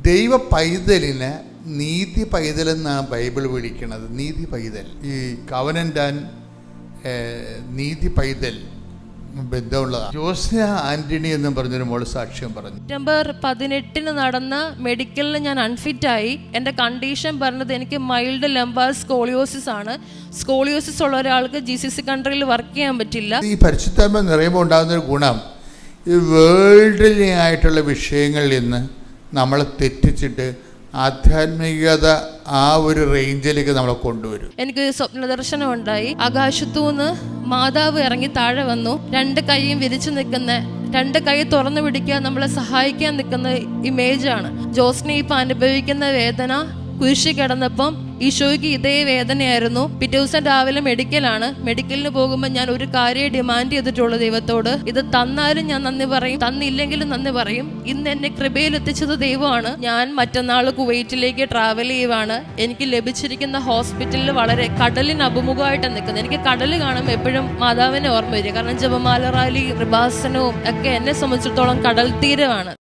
ദൈവ പൈതലിന് നീതി പൈതൽ എന്നാണ് ബൈബിൾ വിളിക്കുന്നത്. നീതി പൈതൽ, ഈ കവനന്റ് ആൻഡ് നീതി പൈതൽ ബന്ധമുള്ളതാണ്. ജോസ്ന ആന്റണി എന്നും പറഞ്ഞൊരു മോള് സാക്ഷ്യം പറഞ്ഞു. സെപ്റ്റംബർ 18 നടന്ന മെഡിക്കലിൽ ഞാൻ അൺഫിറ്റായി. എൻ്റെ കണ്ടീഷൻ പറഞ്ഞത് എനിക്ക് മൈൽഡ് ലംബാർ സ്കോളിയോസിസ് ആണ്. സ്കോളിയോസിസ് ഉള്ള ഒരാൾക്ക് GCC കൺട്രിയിൽ വർക്ക് ചെയ്യാൻ പറ്റില്ല. ഈ പരിശുദ്ധാത്മ നിറയുമ്പോൾ ഉണ്ടാകുന്നൊരു ഗുണം, ഈ വേൾഡിലി ആയിട്ടുള്ള വിഷയങ്ങളിൽ നിന്ന് നമ്മളെ തെറ്റിച്ചിട്ട് ആധ്യാത്മികത ആ ഒരു റേഞ്ചിലേക്ക് നമ്മളെ കൊണ്ടുവരും. എനിക്ക് സ്വപ്ന ദർശനം ഉണ്ടായി. ആകാശത്തുനിന്ന് മാതാവ് ഇറങ്ങി താഴെ വന്നു. 2 കൈയും വിരിച്ചു നിൽക്കുന്ന, 2 കൈ തുറന്നു പിടിക്കാൻ നമ്മളെ സഹായിക്കാൻ നിൽക്കുന്ന ഇമേജാണ്. ജോസ്നി ഇപ്പം അനുഭവിക്കുന്ന വേദന, കുരിശി കിടന്നപ്പം ഈശോയ്ക്ക് ഇതേ വേദനയായിരുന്നു. പിറ്റേ ദിവസം രാവിലെ മെഡിക്കലാണ്. മെഡിക്കലിന് പോകുമ്പോൾ ഞാൻ ഒരു കാര്യം ഡിമാൻഡ് ചെയ്തിട്ടുള്ളൂ ദൈവത്തോട്, ഇത് തന്നാലും ഞാൻ നന്ദി പറയും, തന്നില്ലെങ്കിലും നന്ദി പറയും. ഇന്ന് എന്നെ കൃപയിൽ എത്തിച്ചത് ദൈവമാണ്. ഞാൻ മറ്റന്നാൾ കുവൈറ്റിലേക്ക് ട്രാവൽ ചെയ്യുവാണ്. എനിക്ക് ലഭിച്ചിരിക്കുന്ന ഹോസ്പിറ്റലിൽ വളരെ കടലിന് അഭിമുഖമായിട്ടാണ് നിൽക്കുന്നത്. എനിക്ക് കടൽ കാണുമ്പോൾ എപ്പോഴും മാതാവിനെ ഓർമ്മ വരിക. കാരണം ജപമാല റാലി, കൃപാസനവും ഒക്കെ എന്നെ സംബന്ധിച്ചിടത്തോളം കടൽ തീരമാണ്.